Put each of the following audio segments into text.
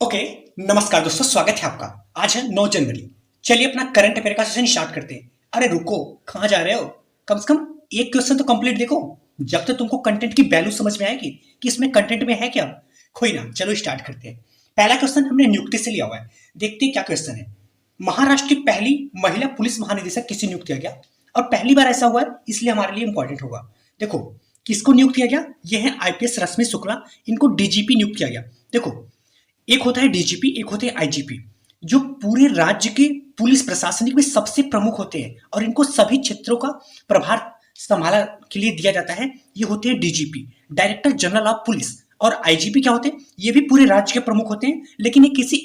Okay. नमस्कार दोस्तों, स्वागत है आपका। आज है 9 जनवरी। चलिए अपना करंट अफेयर का सेशन स्टार्ट करते हैं। अरे रुको, कहाँ जा रहे हो? कम से कम एक क्वेश्चन तो कंप्लीट देखो, जब तक तुमको कंटेंट की वैल्यू समझ में आएगी कि इसमें कंटेंट में है क्या। कोई ना, चलो स्टार्ट करते हैं। पहला क्वेश्चन हमने नियुक्ति से लिया हुआ है। देखते हैं क्या क्वेश्चन है। महाराष्ट्र की पहली महिला पुलिस महानिदेशक किसे नियुक्त किया गया? और पहली बार ऐसा हुआ है, इसलिए हमारे लिए इंपॉर्टेंट होगा। देखो, किसको नियुक्त किया गया? ये है आईपीएस रश्मि शुक्ला। इनको डीजीपी नियुक्त किया गया। देखो, एक होता है डीजीपी, एक होते हैं आईजीपी, जो पूरे राज्य के पुलिस प्रशासनिक में सबसे प्रमुख होते हैं और इनको सभी क्षेत्रों का प्रभार संभाला के लिए दिया जाता है। ये होते हैं DGP, director general of police. और आईजीपी क्या होते हैं? ये भी पूरे राज्य के प्रमुख होते हैं, लेकिन ये किसी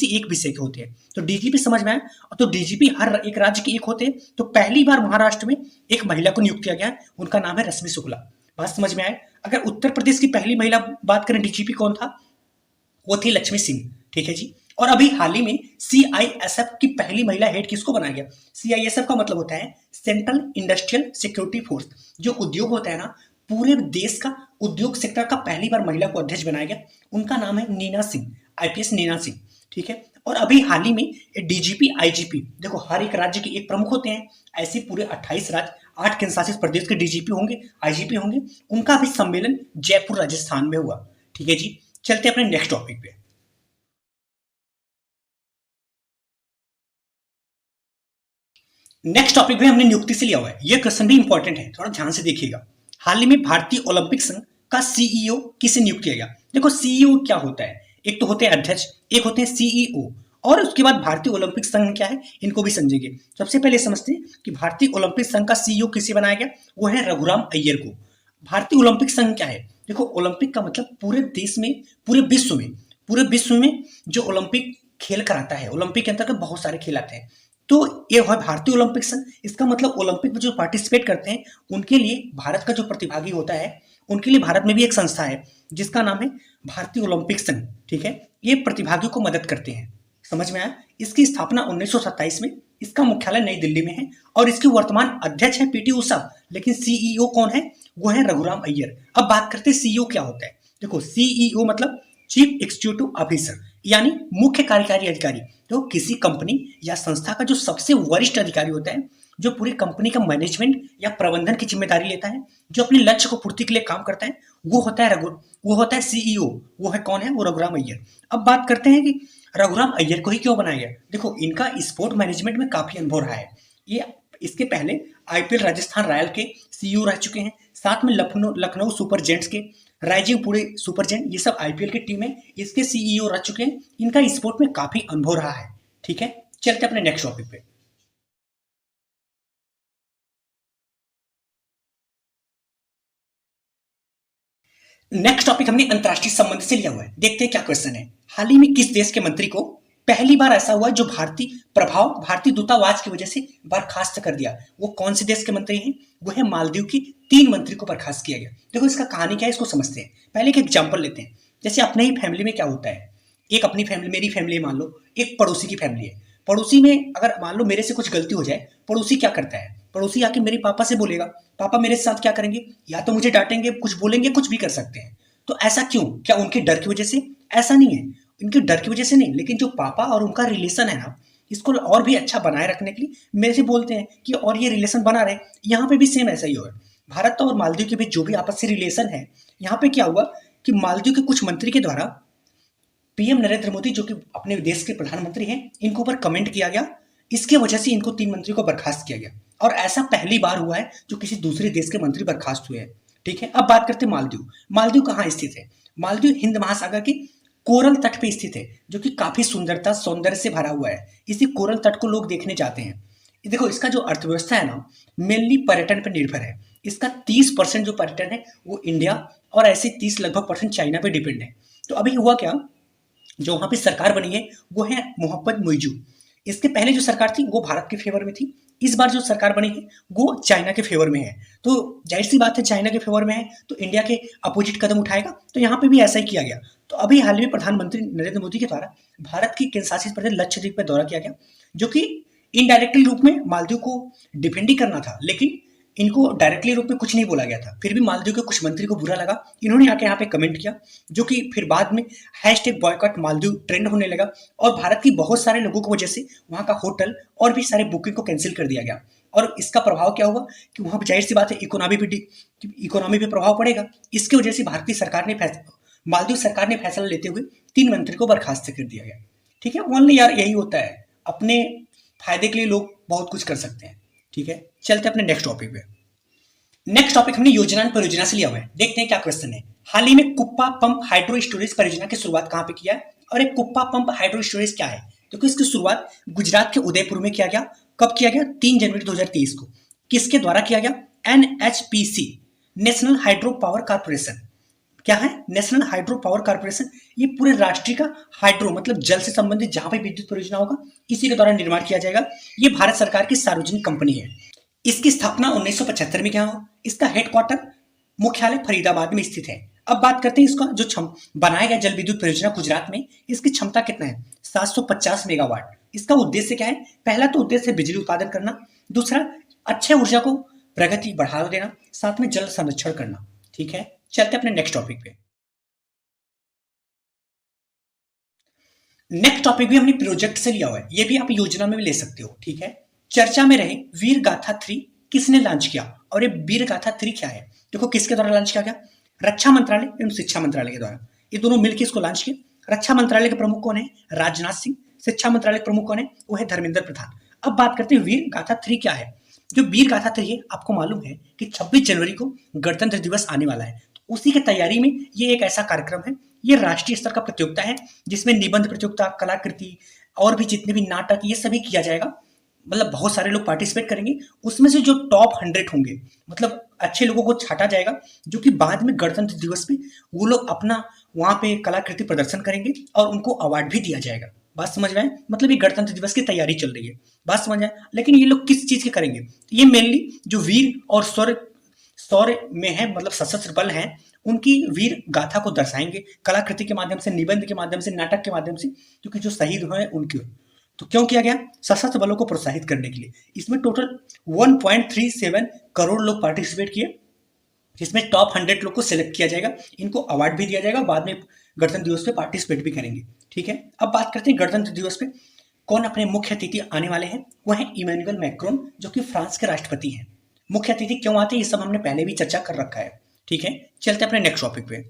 एक विषय के होते हैं। तो डीजीपी समझ में आया। तो डीजीपी हर एक राज्य के एक होते हैं। तो पहली बार महाराष्ट्र में एक महिला को नियुक्त किया गया है, उनका नाम है रश्मि शुक्ला। बात समझ में आए। अगर उत्तर प्रदेश की पहली महिला बात करें, डीजीपी कौन था? वो थी लक्ष्मी सिंह। ठीक है जी। और अभी हाल ही में सीआईएसएफ की पहली महिला हेड किसको बनाया गया? सीआईएसएफ का मतलब होता है सेंट्रल इंडस्ट्रियल सिक्योरिटी फोर्स। जो उद्योग होता है ना, पूरे देश का उद्योग सेक्टर का पहली बार महिला को अध्यक्ष बनाया गया। उनका नाम है नीना सिंह, आईपीएस नीना सिंह। ठीक है। और अभी हाल ही में डीजीपी आईजीपी, देखो हर एक राज्य के एक प्रमुख होते हैं। ऐसे पूरे 28 राज्य, 8 केंद्र शासित प्रदेश के डीजीपी होंगे, आईजीपी होंगे। उनका भी सम्मेलन जयपुर राजस्थान में हुआ। ठीक है जी। चलते अपने नेक्स्ट टॉपिक पे। नेक्स्ट टॉपिक भी हमने नियुक्ति से लिया हुआ है। यह क्वेश्चन भी इंपॉर्टेंट है, थोड़ा ध्यान से देखिएगा। हाल ही में भारतीय ओलंपिक संघ का सीईओ किसे नियुक्त किया गया? देखो, सीईओ क्या होता है? एक तो होते हैं अध्यक्ष, एक होते हैं सीईओ। और उसके बाद भारतीय ओलंपिक संघ क्या है, इनको भी समझेंगे। सबसे पहले समझते हैं कि भारतीय ओलंपिक संघ का सीईओ किसे बनाया गया। वो है रघुराम अय्यर को। भारतीय ओलंपिक संघ क्या है? देखो, ओलंपिक का मतलब पूरे देश में, पूरे विश्व में जो ओलंपिक खेल कराता है। ओलंपिक के अंतर्गत बहुत सारे खेल आते हैं। तो ये है भारतीय ओलंपिक संघ। इसका मतलब ओलंपिक में जो पार्टिसिपेट करते हैं उनके लिए, भारत का जो प्रतिभागी होता है उनके लिए भारत में भी एक संस्था है जिसका नाम है भारतीय ओलंपिक संघ। ठीक है। ये प्रतिभागियों को मदद करते हैं। समझ में आया। इसकी स्थापना 1927 में, इसका मुख्यालय नई दिल्ली में है और इसके वर्तमान अध्यक्ष है पीटी उषा। लेकिन सीईओ कौन है? वो है रघुराम अय्यर। अब बात करते हैं सीईओ क्या होता है। देखो, सीईओ मतलब चीफ एग्जीक्यूटिव ऑफिसर, यानी मुख्य कार्यकारी अधिकारी। तो किसी कंपनी या संस्था का जो सबसे वरिष्ठ अधिकारी होता है, जो पूरी कंपनी का मैनेजमेंट या प्रबंधन की जिम्मेदारी लेता है, जो अपने लक्ष्य को पूर्ति के लिए काम करता है, वो होता है सीईओ। वो है कौन है? वो रघुराम अय्यर। अब बात करते हैं कि रघुराम अय्यर को ही क्यों बनाया गया। देखो, इनका स्पोर्ट मैनेजमेंट में काफी अनुभव रहा है। ये इसके पहले आईपीएल राजस्थान रॉयल के सीईओ रह चुके हैं। साथ में लखनऊ सुपर जेंट्स के, राइजिंग पुणे सुपर जेंट, ये सब आईपीएल की टीम है, इसके सीईओ रह चुके हैं। इनका स्पोर्ट में काफी अनुभव रहा है। ठीक है। चलते अपने नेक्स्ट टॉपिक पे। नेक्स्ट टॉपिक हमने अंतरराष्ट्रीय संबंध से लिया हुआ है। देखते हैं क्या क्वेश्चन है। हाल ही में किस देश के मंत्री को पहली बार ऐसा हुआ जो भारतीय दूतावास की वजह से बर्खास्त कर दिया? वो कौन से देश के मंत्री हैं? वो है मालदीव की 3 मंत्री को बर्खास्त किया गया। देखो, इसका कहानी क्या है, इसको समझते हैं। पहले एक एग्जाम्पल लेते हैं। जैसे अपने ही फैमिली में क्या होता है, एक अपनी फैमिली, मेरी फैमिली मान लो, एक पड़ोसी की फैमिली है। पड़ोसी में अगर मान लो मेरे से कुछ गलती हो जाए, पड़ोसी क्या करता है? पड़ोसी आके मेरे पापा से बोलेगा। पापा मेरे साथ क्या करेंगे? या तो मुझे डांटेंगे, कुछ बोलेंगे, कुछ भी कर सकते हैं। तो ऐसा क्यों? क्या उनके डर की वजह से? ऐसा नहीं है, इनके डर की वजह से नहीं, लेकिन जो पापा और उनका रिलेशन है ना, इसको और भी अच्छा बनाए रखने के लिए मेरे से बोलते हैं कि और ये रिलेशन बना रहे। यहाँ पे भी सेम ऐसा ही होगा। भारत और मालदीव के बीच जो भी आपस से रिलेशन है, यहाँ पे क्या हुआ कि मालदीव के कुछ मंत्री के द्वारा पीएम नरेंद्र मोदी, जो कि अपने देश के प्रधानमंत्री हैं, इनके ऊपर कमेंट किया गया। इसके वजह से इनको 3 मंत्री को बर्खास्त किया गया। और ऐसा पहली बार हुआ है जो किसी दूसरे देश के मंत्री बर्खास्त हुए हैं। ठीक है। अब बात करते हैं मालदीव। मालदीव कहाँ स्थित है? मालदीव हिंद महासागर के कोरल तट पे स्थित है, जो कि काफी सुंदरता, सौंदर्य से भरा हुआ है। इसी कोरल तट को लोग देखने जाते हैं। देखो, इसका जो अर्थव्यवस्था है ना, मेनली पर्यटन पर निर्भर है। इसका 30% जो पर्यटन है वो इंडिया, और ऐसे 30 लगभग परसेंट चाइना पे डिपेंड है। तो अभी हुआ क्या, जो वहां पे सरकार बनी है वो है मोहम्मद मुइजू। इसके पहले जो सरकार थी वो भारत के फेवर में थी। इस बार जो सरकार बनी है वो चाइना के फेवर में है। तो जाहिर सी बात है, चाइना के फेवर में है तो इंडिया के अपोजिट कदम उठाएगा। तो यहाँ पे भी ऐसा ही किया गया। तो अभी हाल में प्रधानमंत्री नरेंद्र मोदी के द्वारा भारत की केंद्र शासित प्रदेश लक्षद्वीप पर दौरा किया गया, जो कि इनडायरेक्टली रूप में मालदीव को डिफेंड ही करना था, लेकिन इनको डायरेक्टली रूप में कुछ नहीं बोला गया था, फिर भी मालदीव के कुछ मंत्री को बुरा लगा, इन्होंने आके यहाँ पे कमेंट किया, जो कि फिर बाद में हैशटैग बॉयकॉट मालदीव ट्रेंड होने लगा और भारत की बहुत सारे लोगों की वजह से वहाँ का होटल और भी सारे बुकिंग को कैंसिल कर दिया गया। और इसका प्रभाव क्या हुआ कि वहाँ जाहिर सी बात है इकोनॉमी पे प्रभाव पड़ेगा। इसकी वजह से भारतीय सरकार ने मालदीव सरकार ने फैसला लेते हुए 3 मंत्री को बर्खास्त कर दिया गया। ठीक है, ओनली यार यही होता है, अपने फायदे के लिए लोग बहुत कुछ कर सकते हैं। ठीक है, चलते अपने नेक्स्ट टॉपिक पे। नेक्स्ट टॉपिक हमने योजना एंड परियोजना से लिया हुआ है, देखते हैं क्या क्वेश्चन है। हाल ही में कुप्पा पंप हाइड्रो स्टोरेज परियोजना की शुरुआत कहां पे किया है, और एक कुप्पा पंप हाइड्रो स्टोरेज क्या है? क्योंकि इसकी शुरुआत गुजरात के उदयपुर में किया गया। कब किया गया? 3 जनवरी 2023 को। किसके द्वारा किया गया? NHPC, national hydro power corporation. क्या है? National hydro power corporation. ये पूरे राष्ट्रीय का हाइड्रो मतलब जल से संबंधित जहां पे विद्युत परियोजना होगा इसी के द्वारा निर्माण किया जाएगा। ये भारत सरकार की सार्वजनिक कंपनी है। इसकी स्थापना 1975 में किया हुआ। इसका हेडक्वार्टर मुख्यालय फरीदाबाद में स्थित है। अब बात करते हैं इसका जो बनाया गया जल विद्युत परियोजना गुजरात में, इसकी क्षमता कितना है? 750 मेगावाट। इसका उद्देश्य क्या है? पहला तो उद्देश्य है बिजली उत्पादन करना, दूसरा अक्षय ऊर्जा को प्रगति बढ़ावा देना, साथ में जल संरक्षण करना। ठीक है, चलते अपने नेक्स्ट टॉपिक पे। नेक्स्ट टॉपिक भी हमने प्रोजेक्ट से लिया हुआ है, ये भी आप योजना में भी ले सकते हो। ठीक है, चर्चा में रहे वीर गाथा 3 किसने लॉन्च किया, और ये वीर गाथा 3 क्या है? देखो किसके द्वारा लॉन्च किया गया? रक्षा मंत्रालय एवं शिक्षा मंत्रालय के द्वारा, ये दोनों मिलकर इसको लॉन्च किया। रक्षा मंत्रालय के प्रमुख कौन है? राजनाथ सिंह। शिक्षा मंत्रालय के प्रमुख कौन है? वो है धर्मेंद्र प्रधान। अब बात करते हैं वीर गाथा 3 क्या है। जो वीर गाथा 3 है, आपको मालूम है कि 26 जनवरी को गणतंत्र दिवस आने वाला है, तो उसी की तैयारी में ये एक ऐसा कार्यक्रम है, ये राष्ट्रीय स्तर का प्रतियोगिता है जिसमें निबंध प्रतियोगिता, कलाकृति और भी जितने भी नाटक ये सभी किया जाएगा। मतलब बहुत सारे लोग पार्टिसिपेट करेंगे, उसमें से जो टॉप 100 होंगे, मतलब अच्छे लोगों को छाटा जाएगा, जो कि बाद में गणतंत्र दिवस पे वो लोग अपना वहां पे कलाकृति प्रदर्शन करेंगे और उनको अवार्ड भी दिया जाएगा। बात समझ में आए? मतलब ये गणतंत्र दिवस की तैयारी चल रही है, बात समझ आए? लेकिन ये लोग किस चीज के करेंगे? तो ये मेनली जो वीर और शौर्य में है, मतलब सशस्त्र बल है, उनकी वीर गाथा को दर्शाएंगे कलाकृति के माध्यम से, निबंध के माध्यम से, नाटक के माध्यम से, क्योंकि जो शहीद हुए हैं उनके। तो क्यों किया गया? सशस्त्र बलों को प्रोत्साहित करने के लिए। इसमें टोटल 1.37 करोड़ लोग पार्टिसिपेट किए, जिसमें टॉप 100 लोग को सिलेक्ट किया जाएगा, इनको अवार्ड भी दिया जाएगा, बाद में गणतंत्र दिवस पे पार्टिसिपेट भी करेंगे। ठीक है, अब बात करते हैं गणतंत्र दिवस पे कौन अपने मुख्य अतिथि आने वाले हैं। वो है इमैनुअल मैक्रोन, जो कि फ्रांस के राष्ट्रपति हैं। मुख्य अतिथि क्यों आते हैं ये सब हमने पहले भी चर्चा कर रखा है। ठीक है, चलते अपने नेक्स्ट टॉपिक पे।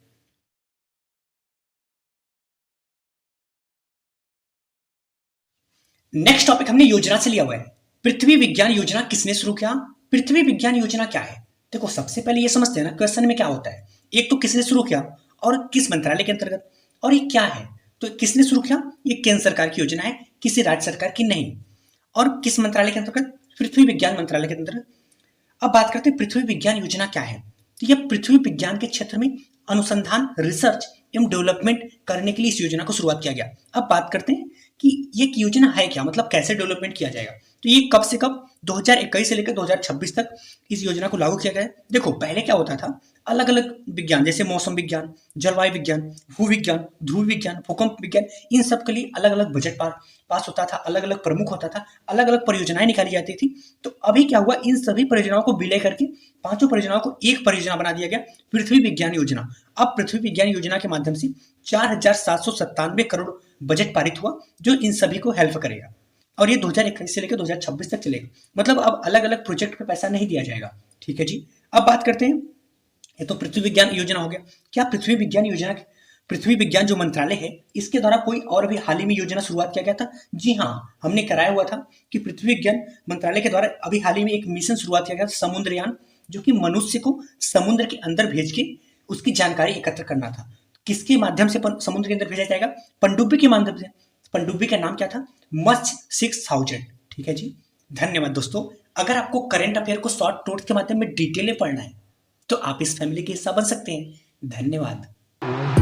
नेक्स्ट टॉपिक हमने योजना से लिया हुआ है। पृथ्वी विज्ञान योजना किसने शुरू किया? पृथ्वी विज्ञान योजना क्या है? देखो सबसे पहले ये समझते हैं ना क्वेश्चन में क्या होता है, एक तो किसने शुरू किया और किस मंत्रालय के अंतर्गत, और ये क्या है। तो किसने शुरू किया? ये केंद्र सरकार की योजना है, किसी राज्य सरकार की नहीं। और किस मंत्रालय के अंतर्गत? पृथ्वी विज्ञान मंत्रालय के अंतर्गत। अब बात करते हैं पृथ्वी विज्ञान योजना क्या है। तो यह पृथ्वी विज्ञान के क्षेत्र में अनुसंधान, रिसर्च एवं डेवलपमेंट करने के लिए इस योजना को शुरुआत किया गया। अब बात करते हैं कि ये योजना है क्या, मतलब कैसे डेवलपमेंट किया जाएगा। तो ये कब से कब 2021 से लेकर 2026 तक इस योजना को लागू किया गया है। देखो पहले क्या होता था, अलग अलग विज्ञान जैसे मौसम विज्ञान, जलवायु विज्ञान, भू विज्ञान, ध्रुव विज्ञान, भूकंप विज्ञान, इन सब के लिए अलग अलग बजट पास होता था, अलग अलग प्रमुख होता था, अलग अलग परियोजनाएं निकाली जाती थी। तो अभी क्या हुआ, इन सभी परियोजनाओं को विलय करके 5 परियोजनाओं को एक परियोजना बना दिया गया, पृथ्वी विज्ञान योजना। अब पृथ्वी विज्ञान योजना के माध्यम से 4,797 करोड़ बजट पारित हुआ, जो इन सभी को हेल्प करेगा। और ये 2021 से लेकर 2026 तक चलेगा। मतलब अब अलग अलग प्रोजेक्ट पे पैसा नहीं दिया जाएगा। ठीक है जी, अब बात करते हैं, ये तो पृथ्वी विज्ञान योजना हो गया। क्या पृथ्वी विज्ञान योजना, पृथ्वी विज्ञान जो मंत्रालय है, इसके द्वारा कोई और भी हाल ही में योजना शुरुआत किया गया था? जी हाँ, हमने कराया हुआ था कि पृथ्वी विज्ञान मंत्रालय के द्वारा अभी हाल ही में एक मिशन शुरुआत किया गया, समुद्रयान, जो कि मनुष्य को समुद्र के अंदर भेज के उसकी जानकारी एकत्र करना था। किसके माध्यम से समुद्र के अंदर भेजा जाएगा? पनडुब्बी के माध्यम से। पनडुब्बी का नाम क्या था? मत्स्य 6000। ठीक है जी, धन्यवाद दोस्तों। अगर आपको करंट अफेयर को शॉर्ट नोट्स के माध्यम में डिटेल में पढ़ना है तो आप इस फैमिली के हिस्सा बन सकते हैं। धन्यवाद।